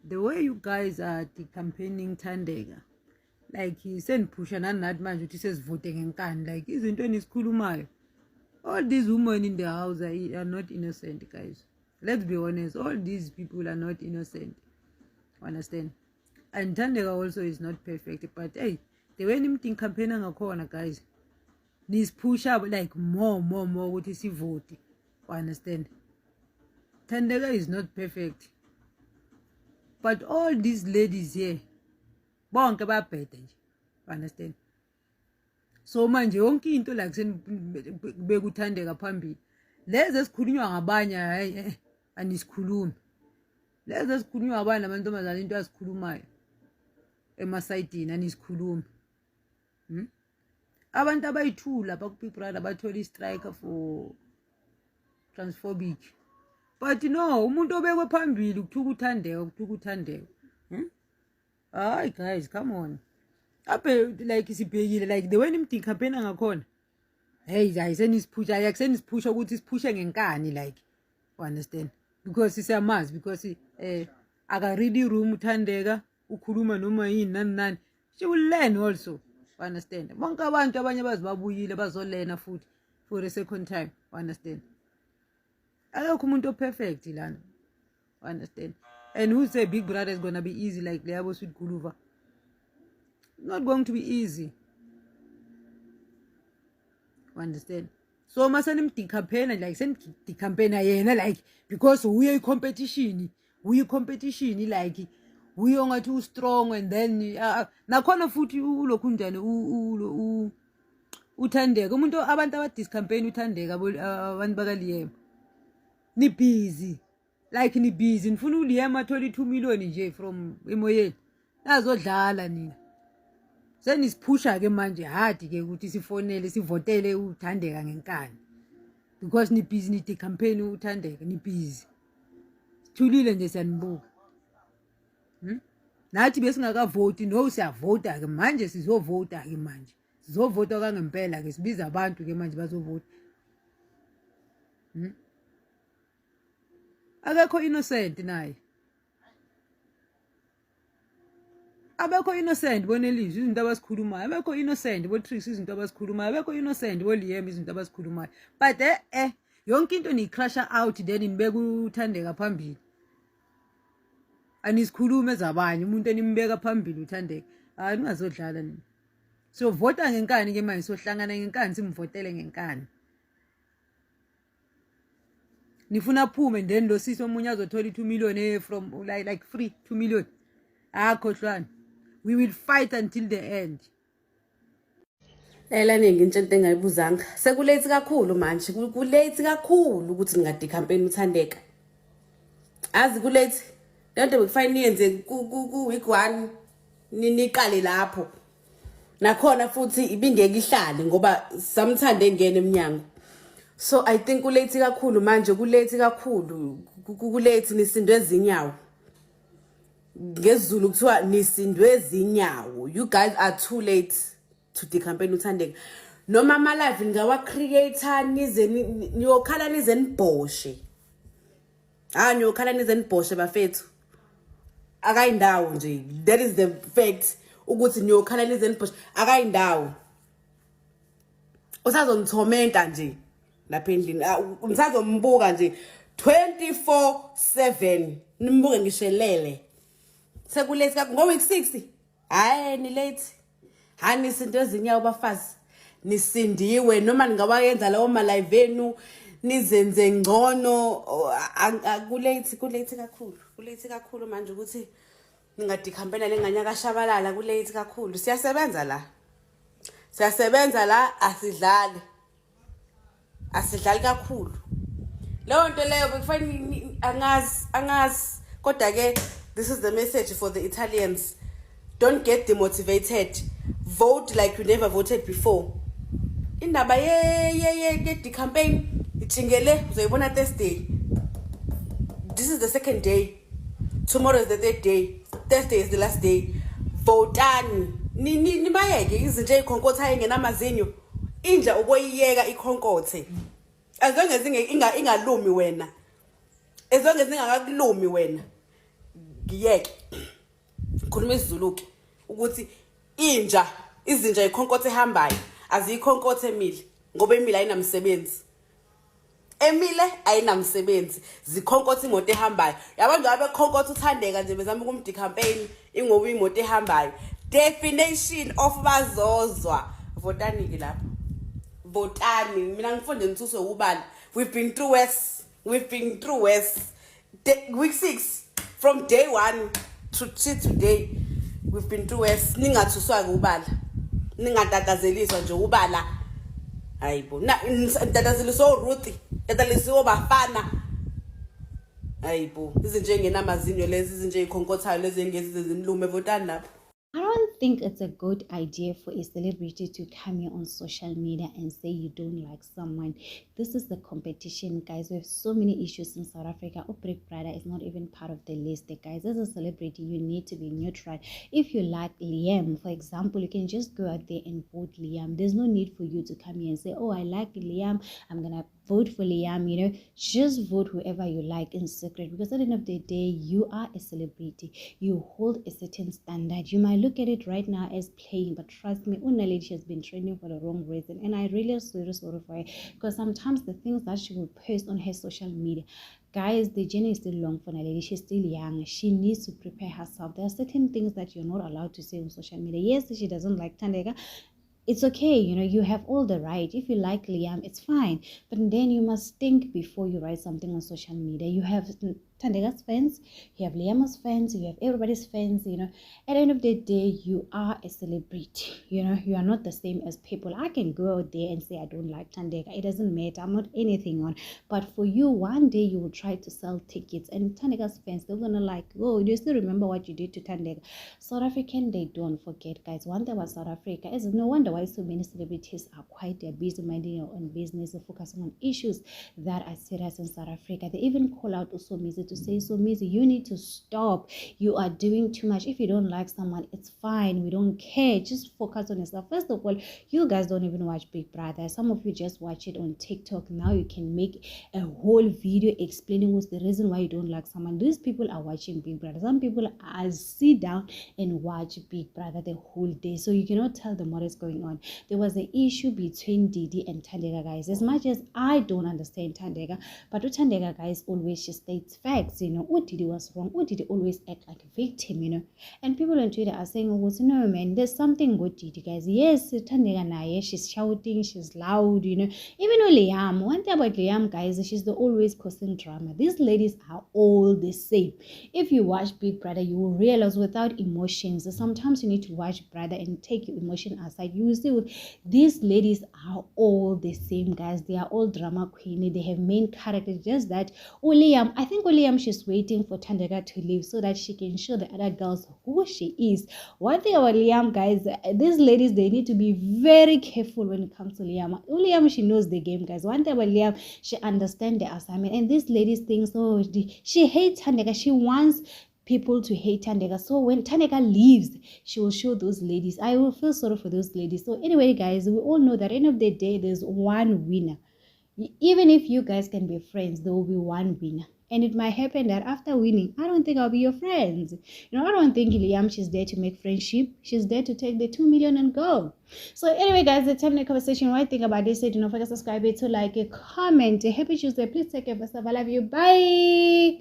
the way you guys are campaigning Thandeka, like he sent Pusha nanathi manje uthi sesivote ngenkani, like izinto enisikhulumayo. All these women in the house are not innocent, guys. Let's be honest, all these people are not innocent. Understand? And Thandeka also is not perfect, but hey, the way nimthi campaign ngakhona, guys, needs push up like more ukuthi sivote. Understand? Thandeka is not perfect, but all these ladies here bonke babhede nje. Understand? So manje yonke into like senibeka uThandeka phambili, lezi esikhulunywa ngabanye hayi anisikhulumi, lezi esikhulunywa ngabanye namantombazana into asikhulumayo emasayidini anisikhulumi. Abantu abayithula baku Big Brother bathola istrike for transphobic, but no, umuntu obekwe phambili ukuthuka uThandeka. Hayi guys, come on. Like sibhekile like the way nimthi campaign ngakhona, hey ayisenisiphusha akusenisiphusha ukuthi siphushe ngenkani, like understand, because siyamazi, because aka read room uThandeka ukhuluma noma yini nani she will learn also. Understand? Bonke abantu abanye bazibabuyile bazolena futhi for a second time. Understand? Akekho umuntu perfect lana. Understand? And who say Big Brother is gonna be easy like Leyabo Sweet Guluva? Not going to be easy. Understand? So masanim the campaign like send the campaign yena like because we are competition like we are too strong, and then nakhona futhi ulokhu njani uThandeka umuntu abantu abadis campaign uThandeka abantu bakaliyema ni busy, like ni busy nifuna uliyema 22 million nje from emoyeni nazodlala nina. Senisiphusha ke manje hard ke ukuthi sifonele sivotele uThandeka ngenkani, because ni busy ni campaign uThandeka, ni busy sithulile nje siyanibuka. Nathi besingakavoti no siyavota ke manje, sizovota ke manje, sizovota kangempela ke, sibiza abantu ke manje bazovota. Akekho innocent naye, abekho innocent bonelizwe izinto abasikhulumayo, abekho innocent boTrix izinto abasikhulumayo, abekho innocent boLiam izinto abasikhulumayo, but yonke into ni crusher out then nibeka uThandeka phambili. Anisikhulume zabanye umuntu enimbeka phambili uThandeka. Hayi ningazodlala nini. So vota ngenkani ke manje, sohlangana ngenkani simvotele ngenkani. Nifuna phume then lo sisi omunye azothola 2 million from like free 2 million. Khohlwana. We will fight until the end. Ningi into engayibuzanga. Sekulate kakhulu manje, kulate kakhulu ukuthi ngadi campaign uThandeka. Azi kulate. Lento bekufana niyenze ku week 1 niqale lapho. Nakhona futhi ibingeke ihlale ngoba samthande engene eminyango. So I think kulate kakhulu manje, kulate kakhulu, kulate nisindwe ezinyawo. NgesiZulu kuthiwa nisindwe ezinyawo. You guys are too late to the campaign uThandeka. Noma ama live ngawa creator nize niyokhala nize nibhoshe. Niyokhala nize nibhoshe bafethu. Akayindawo nje, that is the fact, ukuthi niyokhala nize nibhoshe akayindawo. Usazongithomenta nje lapha endlini, nisazombuka nje 24/7 nimbuke ngishelele. Sekulate ngoba week 60 hayi ni late, hani izinto ezinyawo bafazi nisindiwe, noma ningawayenza lawo ma live enu nizenze ngcono. Kulate kakhulu manje ukuthi ngingadi campaign lenganyaka shabalala. Kulate kakhulu, siyasebenza la asidlali kakhulu. Leyo nto leyo bekufanele angazi kodwa ke this is the message for the Italians. Don't get demotivated. Vote like you never voted before. Indaba get the campaign ichingele uzoyibona Thursday. This is the second day. Tomorrow is the third day. Thursday is the last day. Votani. Nibayeke izinto ezikhonkotha engenamazinyo. Inja uboyiyeka ikhonkothe. As long as ingalumi wena. As long as ingakakulumi wena. ngiyeke khuluma isiZulu-ke ukuthi izinja ikhonkothe ehambayo aziyikhonkothe emile ngoba emile ayinamsebenzi. Emile ayinamsebenzi, zikhonkotha imoto ehambayo. Yabantu abekhonkotha uThandeka nje bezama ukumdi campaign ingoba imoto ehambayo. Definition of bazozwa. Votani-ke lapha. Votani. Mina ngifunde ngithuswe ukubala. We've been through worse. Week 6 from day 1 to today. We've been through worse. Ningathuswa ukubala. Ningatatazeliswa nje ubala. Hayibo. Ntatazeliso Ruthi. Ntatazeliso bafana. Hayibo. Izinto engenamazinyo lezi izinto ezikhonkothayo lezi engezi zinlume votani lapha. I don't think it's a good idea for a celebrity to come here on social media and say you don't like someone. This is the competition, guys. We have so many issues in South Africa. Big Brother is not even part of the list, guys. As a celebrity, you need to be neutral. If you like Liam, for example, you can just go out there and vote Liam. There's no need for you to come here and say, oh, I like Liam, I'm gonna vote for Liam. Just vote whoever you like in secret, because at the end of the day, you are a celebrity. You hold a certain standard. You might look at it right now as playing, but trust me, Una Lady has been training for the wrong reason, and I really am sorry for her, because sometimes the things that she will post on her social media, guys, the journey is still long for Una Lady. She's still young. She needs to prepare herself. There are certain things that you're not allowed to say on social media. Yes, she doesn't like Thandeka. It's okay, you have all the right. If you like Liam, it's fine. But then you must think before you write something on social media. You have Thandeka's fans, you have Liam's fans, you have everybody's fans, At the end of the day, you are a celebrity, You are not the same as people. I can go out there and say I don't like Thandeka. It doesn't matter. I'm not anything on. But for you, one day you will try to sell tickets. And Thandeka's fans, they're going to like, oh, do you still remember what you did to Thandeka? South African, they don't forget, guys. One thing about South Africa is no wonder why so many celebrities are quite busy minding their own business and focusing on issues that are serious in South Africa. They even call out Usomizi to say, Usomizi, you need to stop. You are doing too much. If you don't like someone, it's fine. We don't care. Just focus on yourself. First of all, you guys don't even watch Big Brother. Some of you just watch it on TikTok. Now you can make a whole video explaining what's the reason why you don't like someone. These people are watching Big Brother. Some people are sit down and watch Big Brother the whole day. So you cannot tell them what is going on. There was an issue between Didi and Thandeka, guys. As much as I don't understand Thandeka, but Thandeka, guys, always she states facts. Didi was wrong. Didi always act like a victim, And people on Twitter are saying, oh, no, man, there's something with Didi, guys. Yes, Thandeka naye, she's shouting, she's loud, Even Liam, one thing about Liam, guys, she's always causing drama. These ladies are all the same. If you watch Big Brother, you will realize without emotions, sometimes you need to watch Brother and take your emotion aside. You will see these ladies are all the same, guys. They are all drama queen. They have main characters. Just that Liam, I think Liam, she's waiting for Thandeka to leave so that she can show the other girls who she is. One thing about Liam, guys, these ladies, they need to be very careful when it comes to Liam. Liam, she knows the game, guys. One thing about Liam, she understands the assignment. And these ladies think, oh, she hates Thandeka. She wants people to hate Thandeka. So when Thandeka leaves, she will show those ladies. I will feel sorry for those ladies. So anyway, guys, we all know that at the end of the day, there's one winner. Even if you guys can be friends, there will be one winner. And it might happen that after winning, I don't think I'll be your friends. I don't think Liam, she's there to make friendship. She's there to take the 2 million and go. So anyway, guys, the time in the conversation, what I think about this, do not forget to subscribe, to like, a comment. Happy Tuesday. Please take care of yourself. I love you. Bye.